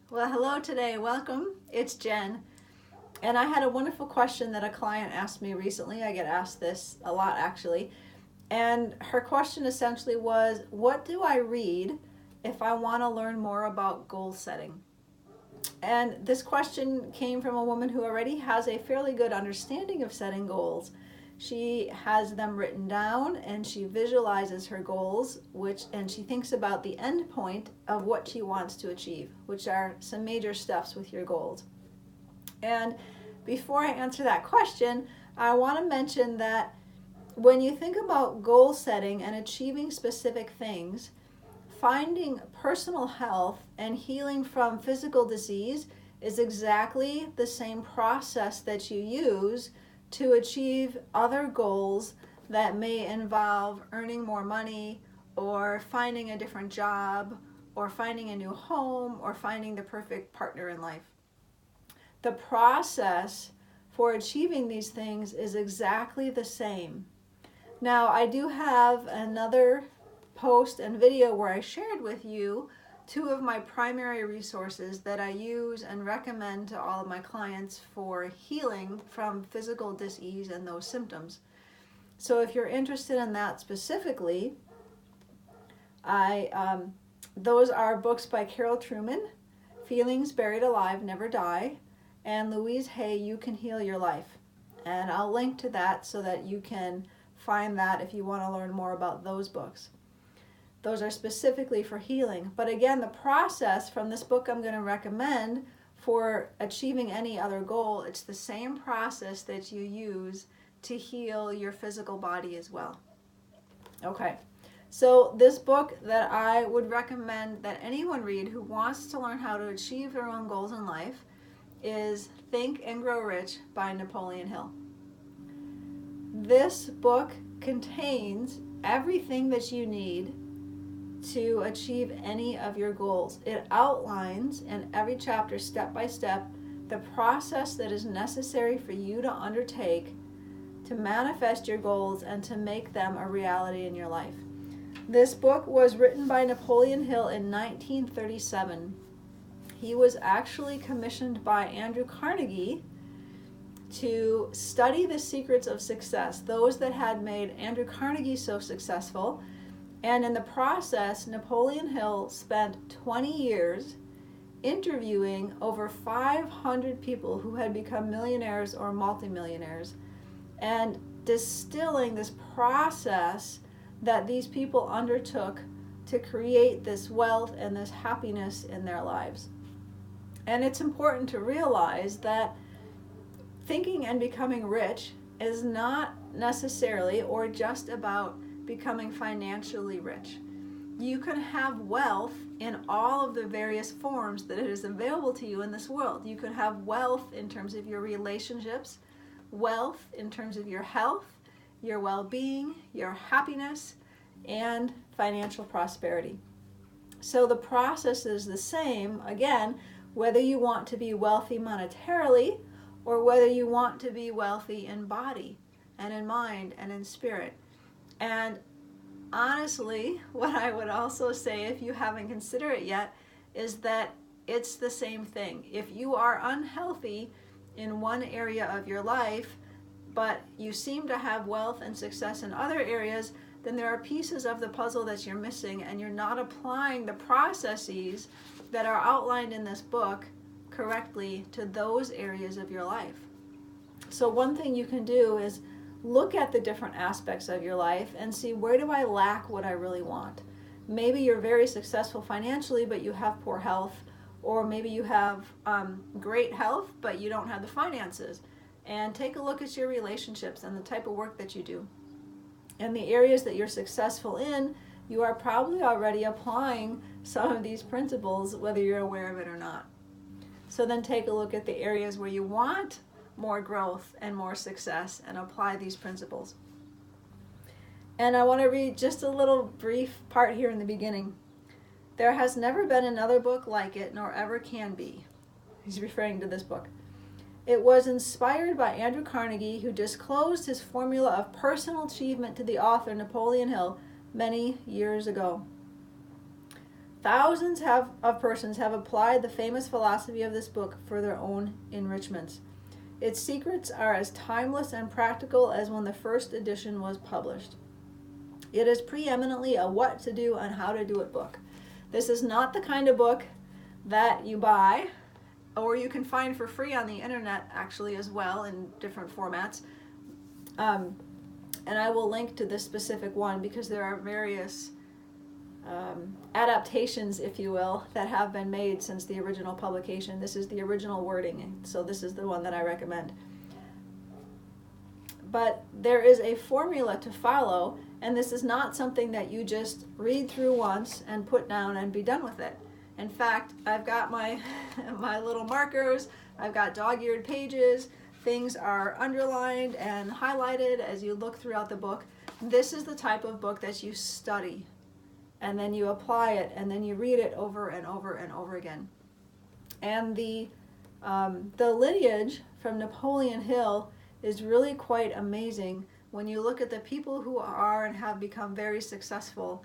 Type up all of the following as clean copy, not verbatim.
Well, hello today. Welcome. It's Jen. And I had a wonderful question that a client asked me recently. I get asked this a lot actually. And her question essentially was, what do I read if I want to learn more about goal setting? And this question came from a woman who already has a fairly good understanding of setting goals. She has them written down and she visualizes her goals, and she thinks about the end point of what she wants to achieve, which are some major steps with your goals. And before I answer that question, I want to mention that when you think about goal setting and achieving specific things, finding personal health and healing from physical disease is exactly the same process that you use to achieve other goals that may involve earning more money or finding a different job or finding a new home or finding the perfect partner in life. The process for achieving these things is exactly the same. Now, I do have another post and video where I shared with you two of my primary resources that I use and recommend to all of my clients for healing from physical dis-ease and those symptoms. So if you're interested in that specifically, those are books by Carol Trueman, Feelings Buried Alive Never Die, and Louise Hay, You Can Heal Your Life. And I'll link to that so that you can find that if you want to learn more about those books. Those are specifically for healing. But again, the process from this book I'm going to recommend for achieving any other goal, it's the same process that you use to heal your physical body as well. Okay, so this book that I would recommend that anyone read who wants to learn how to achieve their own goals in life is Think and Grow Rich by Napoleon Hill. This book contains everything that you need to achieve any of your goals. It outlines in every chapter, step by step, the process that is necessary for you to undertake to manifest your goals and to make them a reality in your life. This book was written by Napoleon Hill in 1937. He was actually commissioned by Andrew Carnegie to study the secrets of success, those that had made Andrew Carnegie so successful. And in the process, Napoleon Hill spent 20 years interviewing over 500 people who had become millionaires or multimillionaires and distilling this process that these people undertook to create this wealth and this happiness in their lives. And it's important to realize that thinking and becoming rich is not necessarily or just about becoming financially rich. You can have wealth in all of the various forms that it is available to you in this world. You can have wealth in terms of your relationships, wealth in terms of your health, your well-being, your happiness, and financial prosperity. So the process is the same, again, whether you want to be wealthy monetarily or whether you want to be wealthy in body and in mind and in spirit. And honestly, what I would also say, if you haven't considered it yet, is that it's the same thing. If you are unhealthy in one area of your life, but you seem to have wealth and success in other areas, then there are pieces of the puzzle that you're missing and you're not applying the processes that are outlined in this book correctly to those areas of your life. So one thing you can do is look at the different aspects of your life and see, where do I lack what I really want? Maybe you're very successful financially, but you have poor health, or maybe you have great health, but you don't have the finances. And take a look at your relationships and the type of work that you do. In the areas that you're successful in, you are probably already applying some of these principles, whether you're aware of it or not. So then take a look at the areas where you want more growth and more success and apply these principles. And I want to read just a little brief part here in the beginning. There has never been another book like it, nor ever can be. He's referring to this book. It was inspired by Andrew Carnegie, who disclosed his formula of personal achievement to the author Napoleon Hill many years ago. Thousands of persons have applied the famous philosophy of this book for their own enrichments. Its secrets are as timeless and practical as when the first edition was published. It is preeminently a what to do and how to do it book. This is not the kind of book that you buy, or you can find for free on the internet actually as well in different formats. And I will link to this specific one because there are various adaptations, if you will, that have been made since the original publication. This is the original wording, so this is the one that I recommend. But there is a formula to follow, and this is not something that you just read through once and put down and be done with it. In fact, I've got my little markers, I've got dog-eared pages, things are underlined and highlighted as you look throughout the book. This is the type of book that you study, and then you apply it, and then you read it over and over and over again. And the lineage from Napoleon Hill is really quite amazing when you look at the people who are and have become very successful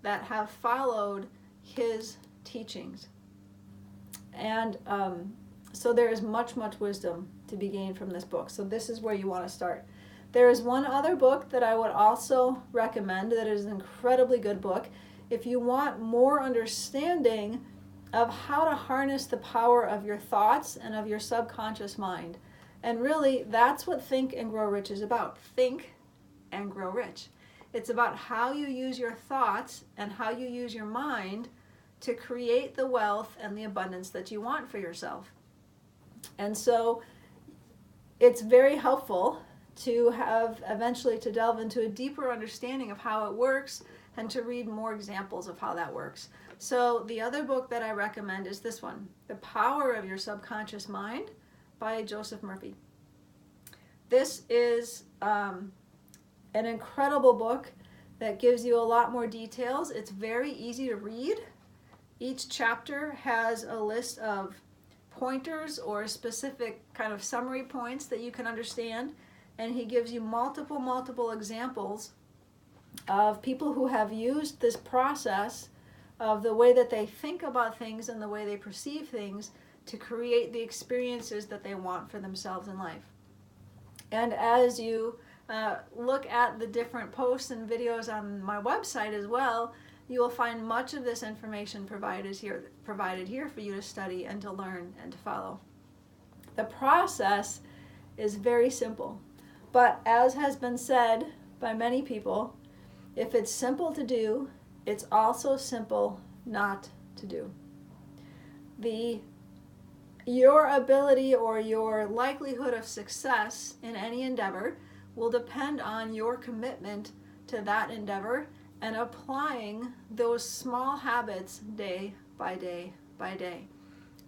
that have followed his teachings. And so there is much, much wisdom to be gained from this book. So this is where you want to start. There is one other book that I would also recommend that is an incredibly good book. If you want more understanding of how to harness the power of your thoughts and of your subconscious mind. And really, that's what Think and Grow Rich is about. Think and grow rich. It's about how you use your thoughts and how you use your mind to create the wealth and the abundance that you want for yourself. And so it's very helpful to have eventually to delve into a deeper understanding of how it works and to read more examples of how that works. So the other book that I recommend is this one, The Power of Your Subconscious Mind by Joseph Murphy. This is an incredible book that gives you a lot more details. It's very easy to read. Each chapter has a list of pointers or specific kind of summary points that you can understand, and he gives you multiple examples of people who have used this process of the way that they think about things and the way they perceive things to create the experiences that they want for themselves in life. And as you look at the different posts and videos on my website as well, you will find much of this information provided here for you to study and to learn and to follow. The process is very simple, but as has been said by many people, if it's simple to do, it's also simple not to do. Your ability or your likelihood of success in any endeavor will depend on your commitment to that endeavor and applying those small habits day by day by day.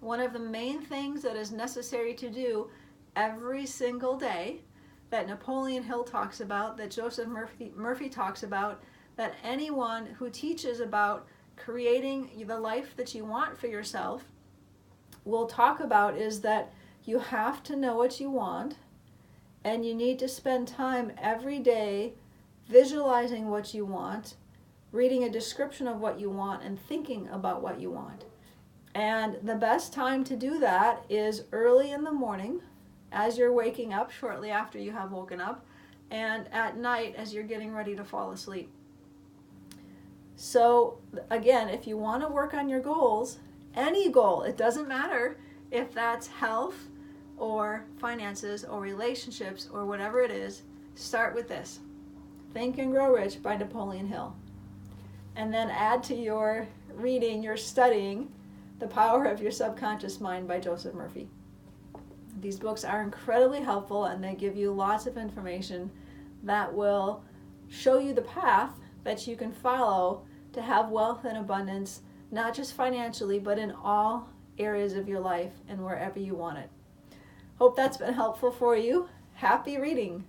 One of the main things that is necessary to do every single day that Napoleon Hill talks about, that Joseph Murphy talks about, that anyone who teaches about creating the life that you want for yourself will talk about is that you have to know what you want, and you need to spend time every day visualizing what you want, reading a description of what you want, and thinking about what you want. And the best time to do that is early in the morning as you're waking up, shortly after you have woken up, and at night as you're getting ready to fall asleep. So again, if you want to work on your goals, any goal, it doesn't matter if that's health or finances or relationships or whatever it is, start with this. Think and Grow Rich by Napoleon Hill. And then add to your reading, your studying, The Power of Your Subconscious Mind by Joseph Murphy. These books are incredibly helpful, and they give you lots of information that will show you the path that you can follow to have wealth and abundance, not just financially, but in all areas of your life and wherever you want it. Hope that's been helpful for you. Happy reading.